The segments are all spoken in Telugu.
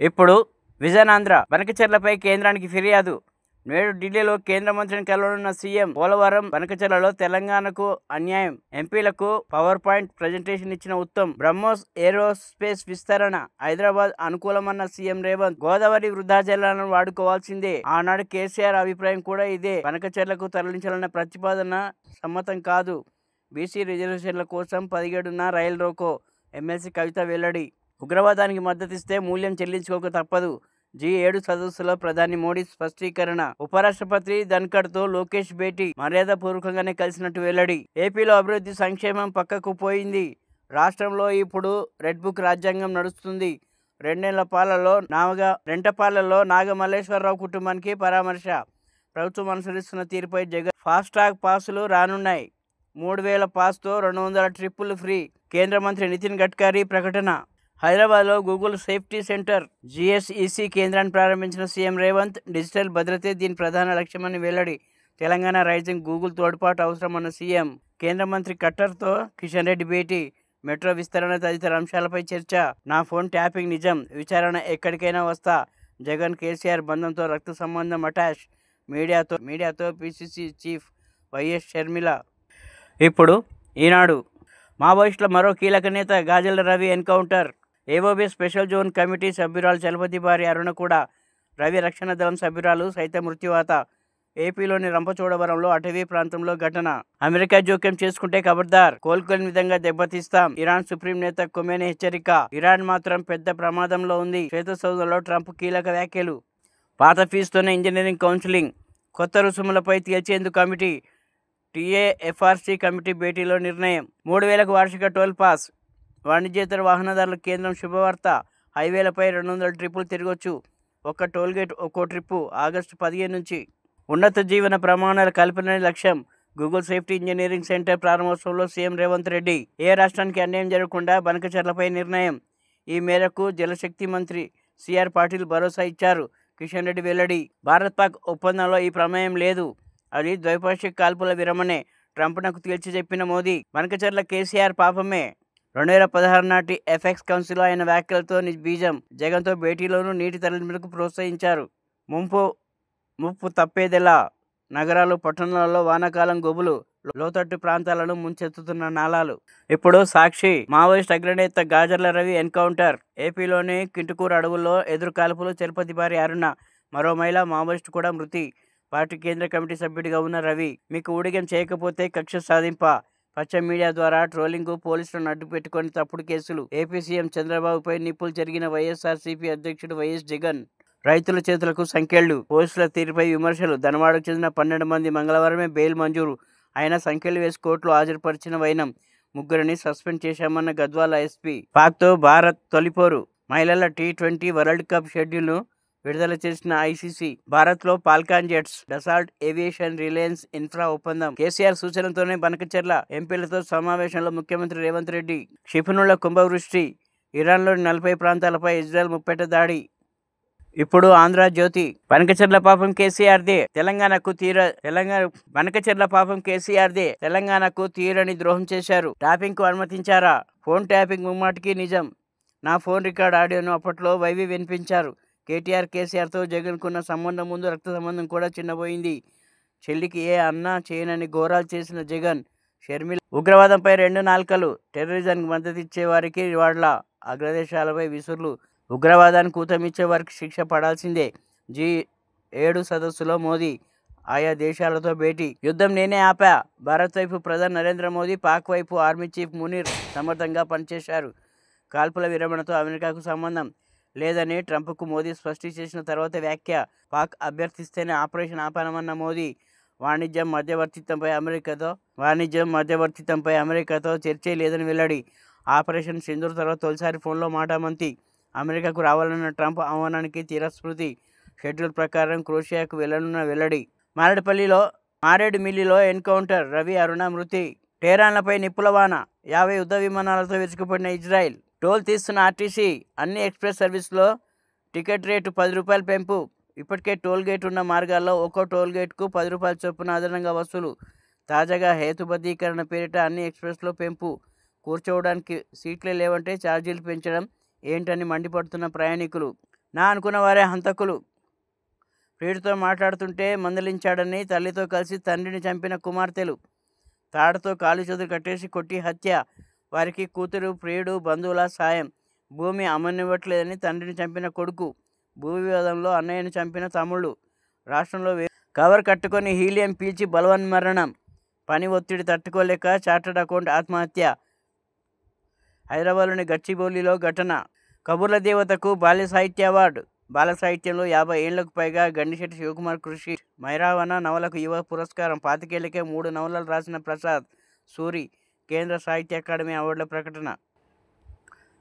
ఇప్పుడు విజయనాంధ్ర బనకచెర్లపై కేంద్రానికి ఫిర్యాదు. నేడు ఢిల్లీలో కేంద్ర మంత్రిని కలవనున్న సీఎం. పోలవరం, బనకచెర్లలో తెలంగాణకు అన్యాయం. ఎంపీలకు పవర్ పాయింట్ ప్రజెంటేషన్ ఇచ్చిన ఉత్తమ్. బ్రహ్మోస్ ఏరోస్పేస్ విస్తరణ హైదరాబాద్ అనుకూలమన్న సీఎం రేవంత్. గోదావరి వృధా జలాలను వాడుకోవాల్సిందే. ఆనాడు కేసీఆర్ అభిప్రాయం కూడా ఇదే. బనకచెర్లకు తరలించాలన్న ప్రతిపాదన సమ్మతం కాదు. బీసీ రిజర్వేషన్ల కోసం 17న రైలు రోకో. ఎమ్మెల్సీ కవిత వెల్లడి. ఉగ్రవాదానికి మద్దతిస్తే మూల్యం చెల్లించుకోక తప్పదు. G7 సదస్సులో ప్రధాని మోడీ స్పష్టీకరణ. ఉపరాష్ట్రపతి ధన్కడ్తో లోకేష్ భేటీ. మర్యాదపూర్వకంగానే కలిసినట్టు వెల్లడి. ఏపీలో అభివృద్ధి సంక్షేమం పక్కకు పోయింది. రాష్ట్రంలో ఇప్పుడు రెడ్ బుక్ రాజ్యాంగం నడుస్తుంది. రెంటపాలలో నాగమల్లేశ్వరరావు కుటుంబానికి పరామర్శ. ప్రభుత్వం అనుసరిస్తున్న తీరుపై జగన్. ఫాస్ట్ ట్రాక్ పాసులు రానున్నాయి. 3000 పాస్తో 200 ట్రిప్పులు ఫ్రీ. కేంద్ర మంత్రి నితిన్ గడ్కరీ ప్రకటన. హైదరాబాద్లో గూగుల్ సేఫ్టీ సెంటర్ GSEC కేంద్రాన్ని ప్రారంభించిన సీఎం రేవంత్. డిజిటల్ భద్రతే దీని ప్రధాన లక్ష్యమని వెల్లడి. తెలంగాణ రైజింగ్ గూగుల్ తోడ్పాటు అవసరమన్న సీఎం. కేంద్ర మంత్రి ఖట్టర్తో కిషన్ రెడ్డి భేటీ. మెట్రో విస్తరణ తదితర అంశాలపై చర్చ. నా ఫోన్ ట్యాపింగ్ నిజం, విచారణ ఎక్కడికైనా వస్తా. జగన్ కేసీఆర్ బంధంతో రక్త సంబంధం అటాచ్. మీడియాతో PCC చీఫ్ వైఎస్ షర్మిల. ఇప్పుడు ఈనాడు. మావోయిస్టుల మరో కీలక నేత Gajala Ravi encounter. AOB special zone committee సభ్యురాలు చలపతి భార్య అరుణ కూడా. రవి రక్షణ దళం సభ్యురాలు సైతం మృత్యువాత. ఏపీలోని రంపచోడవరంలో అటవీ ప్రాంతంలో ఘటన. అమెరికా జోక్యం చేసుకుంటే ఖబర్దార్, కోలుకోని విధంగా దెబ్బతీస్తాం. ఇరాన్ సుప్రీం నేత ఖొమేనీ హెచ్చరిక. ఇరాన్ మాత్రం పెద్ద ప్రమాదంలో ఉంది. శ్వేతసౌధంలో ట్రంప్ కీలక వ్యాఖ్యలు. పాత ఫీజుతోనే ఇంజనీరింగ్ కౌన్సిలింగ్. కొత్త రుసుములపై తేల్చేందుకు కమిటీ. TAFRC కమిటీ భేటీలో నిర్ణయం. 3000కు వార్షిక టోల్ పాస్. వాణిజ్యేతర వాహనదారుల కేంద్రం శుభవార్త. హైవేలపై 200 ట్రిప్పులు తిరగొచ్చు. ఒక్క టోల్గేట్ ఒక్కో ట్రిప్పు. ఆగస్టు 15 నుంచి. ఉన్నత జీవన ప్రమాణాల కల్పనే లక్ష్యం. గూగుల్ సేఫ్టీ ఇంజనీరింగ్ సెంటర్ ప్రారంభోత్సవంలో సీఎం రేవంత్ రెడ్డి. ఏ రాష్ట్రానికి అన్యాయం జరగకుండా బనకచెర్లపై నిర్ణయం. ఈ మేరకు జలశక్తి మంత్రి CR పాటిల్ భరోసా ఇచ్చారు. కిషన్ రెడ్డి వెల్లడి. భారత్ పాక్ ఒప్పందంలో ఈ ప్రమేయం లేదు. అది ద్వైపాక్షిక కాల్పుల విరమణే. ట్రంప్నకు తేల్చి చెప్పిన మోదీ. బనకచెర్ల కేసీఆర్ పాపమే. 2016 నాటి FX కౌన్సిల్లో ఆయన వ్యాఖ్యలతో బీజం. జగన్తో భేటీలోనూ నీటి తరలింపులకు ప్రోత్సహించారు. ముప్పు తప్పేదెలా. నగరాలు, పట్టణాలలో వానాకాలం గొబులు. లోతట్టు ప్రాంతాలను ముంచెత్తుతున్న నాలాలు. ఇప్పుడు సాక్షి. మావోయిస్ట్ అగ్రనేత గాజర్ల రవి ఎన్కౌంటర్. ఏపీలోని కింటుకూరు అడవుల్లో ఎదురు కాల్పులు. చలపతి భార్య అరుణ. మరో మహిళ మావోయిస్ట్ కూడా మృతి. పార్టీ కేంద్ర కమిటీ సభ్యుడిగా ఉన్న రవి. మీకు ఊడిగం చేయకపోతే కక్ష సాధింప. పచ్చ మీడియా ద్వారా ట్రోలింగ్. పోలీసులను అడ్డు పెట్టుకొని తప్పుడు కేసులు. ఏపీ సీఎం చంద్రబాబుపై నిప్పులు జరిగిన వైఎస్ఆర్సీపీ అధ్యక్షుడు వైఎస్ జగన్. రైతుల చేతులకు సంకెళ్లు. పోలీసుల తీరుపై విమర్శలు. ధనవాడకు చెందిన 12 మంది మంగళవారమే బెయిల్ మంజూరు. అయినా సంకెళ్లు వేసి కోర్టులో హాజరుపరిచిన వైనం. 3 సస్పెండ్ చేశామన్న గద్వాల ఎస్పీ. పాక్తో భారత్ తొలిపోరు. మహిళల T20 వరల్డ్ కప్ షెడ్యూల్ను విడుదల చేసిన ICC. భారత్లో Falcon jets, Dassault aviation, Reliance infra ఒప్పందం. కేసీఆర్ సూచనతోనే బనకచెర్ల ఎంపీలతో సమావేశంలో ముఖ్యమంత్రి రేవంత్ రెడ్డి. క్షిపణుల కుంభవృష్టి. ఇరాన్లోని 40 ప్రాంతాలపై ఇజ్రాయెల్ ముప్పెట దాడి. ఇప్పుడు ఆంధ్రజ్యోతి. బనకచెర్ల పాపం కేసీఆర్దే. బనకచెర్ల పాపం కేసీఆర్దే. తెలంగాణకు తీరని ద్రోహం చేశారు. ట్యాపింగ్కు అనుమతించారా? ఫోన్ ట్యాపింగ్ ముమ్మాటికి నిజం. నా ఫోన్ రికార్డ్ ఆడియోను అప్పట్లో వైవి వినిపించారు. కేటీఆర్ కేసీఆర్తో జగన్కున్న సంబంధం ముందు రక్త సంబంధం కూడా చిన్నపోయింది. చెల్లికి ఏ అన్నా చేయనని ఘోరాలు చేసిన జగన్. షర్మిల. ఉగ్రవాదంపై 2 నాల్కలు. టెర్రరిజానికి మద్దతిచ్చే వారికి రివార్డుల. అగ్రదేశాలపై విసుర్లు. ఉగ్రవాదానికి ఊతమిచ్చే వారికి శిక్ష పడాల్సిందే. G7 సదస్సులో మోదీ. ఆయా దేశాలతో భేటీ. యుద్ధం నేనే ఆపా. భారత్ వైపు ప్రధాని నరేంద్ర మోదీ. పాక్ వైపు ఆర్మీ చీఫ్ మునీర్ సమర్థంగా పనిచేశారు. కాల్పుల విరమణతో అమెరికాకు సంబంధం లేదని ట్రంప్కు మోదీ స్పష్టం చేసిన తర్వాత వ్యాఖ్య. పాక్ అభ్యర్థిస్తేనే ఆపరేషన్ ఆపానమన్న మోదీ. వాణిజ్యం మధ్యవర్తిత్వంపై అమెరికాతో చర్చే లేదని వెల్లడి. ఆపరేషన్ సింధూర్ తర్వాత తొలిసారి ఫోన్లో మాటామంతి. అమెరికాకు రావాలన్న ట్రంప్ ఆహ్వానానికి తిరస్కృతి. షెడ్యూల్ ప్రకారం క్రొయేషియాకు వెళ్లనున్న వెల్లడి. మారేడుమిల్లిలో ఎన్కౌంటర్. రవి, అరుణ మృతి. టెహరాన్లపై నిప్పుల వాన. 50 యుద్ధ విమానాలతో విరుచుకుపడిన ఇజ్రాయెల్. టోల్ తీస్తున్న ఆర్టీసీ. అన్ని ఎక్స్ప్రెస్ సర్వీసులో టికెట్ రేటు ₹10 పెంపు. ఇప్పటికే టోల్ గేట్ ఉన్న మార్గాల్లో ఒక్కో టోల్ గేట్కు ₹10 చొప్పున అదనంగా వసూలు. తాజాగా హేతుబద్ధీకరణ పేరిట అన్ని ఎక్స్ప్రెస్లో పెంపు. కూర్చోవడానికి సీట్లే లేవంటే ఛార్జీలు పెంచడం ఏంటని మండిపడుతున్న ప్రయాణికులు. నా అనుకున్న వారే హంతకులు. ప్రియుడితో మాట్లాడుతుంటే మందలించాడని తల్లితో కలిసి తండ్రిని చంపిన కుమార్తెలు. తాడుతో కాలు చేతులు కట్టేసి కొట్టి హత్య. వారికి కూతురు, ప్రియుడు, బంధువుల సాయం. భూమి అమ్మనివ్వట్లేదని తండ్రిని చంపిన కొడుకు. భూ వివాదంలో అన్నయ్యను చంపిన తమ్ముళ్ళు. రాష్ట్రంలో కవర్ కట్టుకొని హీలియం పీల్చి బలవన్మరణం. పని ఒత్తిడి తట్టుకోలేక చార్టర్డ్ అకౌంట్ ఆత్మహత్య. హైదరాబాద్లోని గచ్చిబౌలిలో ఘటన. కబుర్ల దేవతకు బాల్య సాహిత్య అవార్డు. బాల సాహిత్యంలో 50 ఏళ్లకు పైగా గండిశెట్టి శివకుమార్ కృషి. మైరావణ నవలకు యువ పురస్కారం. 25 ఏళ్లకే 3 నవలలు రాసిన ప్రసాద్ సూరి. కేంద్ర సాహిత్య అకాడమీ అవార్డుల ప్రకటన.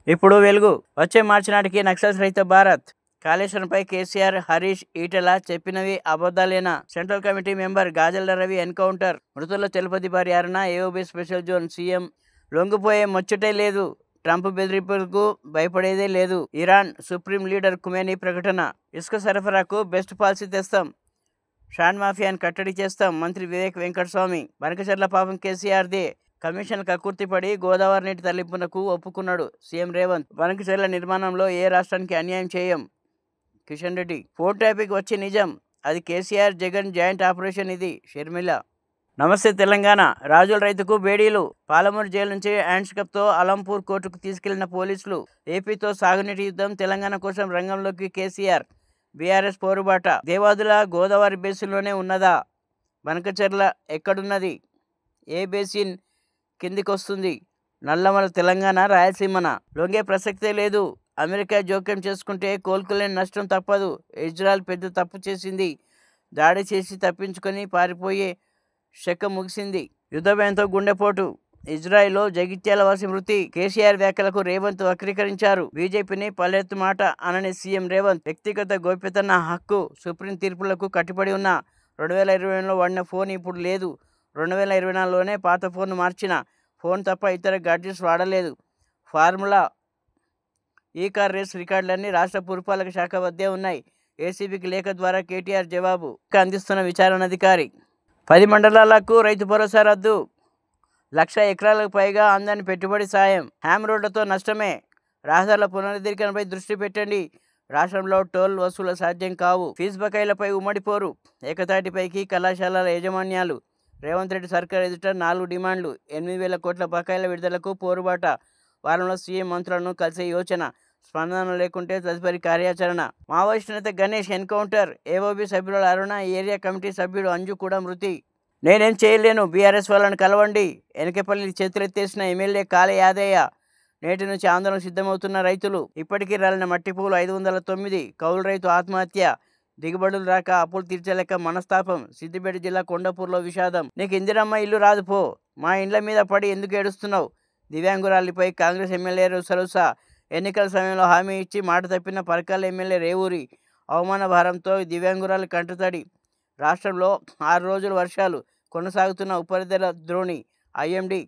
ఇప్పుడు వెలుగు. వచ్చే మార్చి నాటికి నక్సల్స్ రహిత భారత్. కాళేశ్వరంపై కేసీఆర్, హరీష్, ఈటెల చెప్పినవి అబద్ధాలేనా? Central committee member Gajala Ravi encounter. మృతుల్లో Tirupati Bhari Aruna. AOB special zone. CM లొంగిపోయే ముచ్చటే లేదు. ట్రంప్ బెదిరింపులకు భయపడేదే లేదు. ఇరాన్ సుప్రీం లీడర్ ఖుమేనీ ప్రకటన. ఇసుక సరఫరాకు బెస్ట్ పాలసీ తెస్తాం. షాన్ మాఫియాను కట్టడి చేస్తాం. మంత్రి వివేక్ వెంకటస్వామి. బనకచర్ల పాపం కేసీఆర్దే. కమిషన్ కక్కుర్తిపడి గోదావరి నీటి తరలింపునకు ఒప్పుకున్నాడు సీఎం రేవంత్. బనకచర్ల నిర్మాణంలో ఏ రాష్ట్రానికి అన్యాయం చేయం. కిషన్ రెడ్డి. ఫోన్ ట్యాపింగ్ వచ్చి నిజం. అది కేసీఆర్ జగన్ జాయింట్ ఆపరేషన్. ఇది షర్మిల. నమస్తే తెలంగాణ. రాజుల రైతుకు బేడీలు. పాలమూరు జైలు నుంచి హ్యాండ్స్కప్తో అలంపూర్ కోర్టుకు తీసుకెళ్లిన పోలీసులు. ఏపీతో సాగునీటి యుద్ధం. తెలంగాణ కోసం రంగంలోకి కేసీఆర్. బీఆర్ఎస్ పోరుబాట. దేవాదుల గోదావరి బేసిన్లోనే ఉన్నదా? బనకచర్ల ఎక్కడున్నది? ఏ బేసిన్ కిందికొస్తుంది? నల్లమల తెలంగాణ, రాయలసీమన? లొంగే ప్రసక్తే లేదు. అమెరికా జోక్యం చేసుకుంటే కోలుకోలేని నష్టం తప్పదు. ఇజ్రాయెల్ పెద్ద తప్పు చేసింది. దాడి చేసి తప్పించుకొని పారిపోయే శక ముగిసింది. యుద్ధ భయంతో గుండెపోటు. ఇజ్రాయెల్లో జగిత్యాల వాసి మృతి. కేసీఆర్ వ్యాఖ్యలకు రేవంత్ వక్రీకరించారు. బీజేపీని పల్లెత్తు మాట అనని సీఎం రేవంత్. వ్యక్తిగత గోప్యత నా హక్కు. సుప్రీం తీర్పులకు కట్టుబడి ఉన్న 2020లో వాడిన ఫోన్ ఇప్పుడు లేదు. 2024లోనే పాత ఫోన్ మార్చిన. ఫోన్ తప్ప ఇతర గాడ్జెట్స్ వాడలేదు. ఫార్ములా ఈ కార్ రేస్ రికార్డులన్నీ రాష్ట్ర పురపాలక శాఖ వద్దే ఉన్నాయి. ఏసీబీకి లేఖ ద్వారా కేటీఆర్ జవాబు అందిస్తున్న విచారణాధికారి. 10 మండలాలకు రైతు భరోసా రద్దు. 1,00,000 ఎకరాలకు పైగా అందని పెట్టుబడి సాయం. హ్యామ్ రోడ్లతో నష్టమే. రహదారుల పునరుద్ధరణపై దృష్టి పెట్టండి. రాష్ట్రంలో టోల్ వసూలు సాధ్యం కావు. ఫీజు బకాయిలపై ఉమ్మడిపోరు. ఏకతాటిపైకి కళాశాలల యాజమాన్యాలు. రేవంత్ రెడ్డి సర్కార్ ఎదుట 4 డిమాండ్లు. 8,000 కోట్ల బకాయిల విడుదలకు పోరుబాట. వారంలో సీఎం మంత్రులను కలిసే యోచన. స్పందన లేకుంటే తదుపరి కార్యాచరణ. మావోయిస్టు నేత గణేష్ ఎన్కౌంటర్. ఏఓబీ సభ్యుల అరుణ, ఏరియా కమిటీ సభ్యుడు అంజు కూడా మృతి. నేనేం చేయలేను. బీఆర్ఎస్ వాళ్ళని కలవండి. ఎనకపల్లి చేతులెత్తేసిన ఎమ్మెల్యే కాళే యాదయ్య. నేటి నుంచి ఆందోళన సిద్ధమవుతున్న రైతులు. ఇప్పటికీ రాలిన మట్టిపూలు 509. కౌలు రైతు ఆత్మహత్య. దిగుబడులు రాక అప్పులు తీర్చలేక మనస్తాపం. సిద్దిపేట జిల్లా కొండపూర్లో విషాదం. నీకు ఇందిరమ్మ ఇల్లు రాదు పో. మా ఇండ్ల మీద పడి ఎందుకు ఏడుస్తున్నావు? దివ్యాంగురాలిపై కాంగ్రెస్ ఎమ్మెల్యే రుసరుస. ఎన్నికల సమయంలో హామీ ఇచ్చి మాట తప్పిన పరకాల ఎమ్మెల్యే రేవూరి. అవమాన భారంతో దివ్యాంగురాలి కంటతడి. రాష్ట్రంలో 6 రోజులు వర్షాలు. కొనసాగుతున్న ఉపరితల ద్రోణి. ఐఎండీ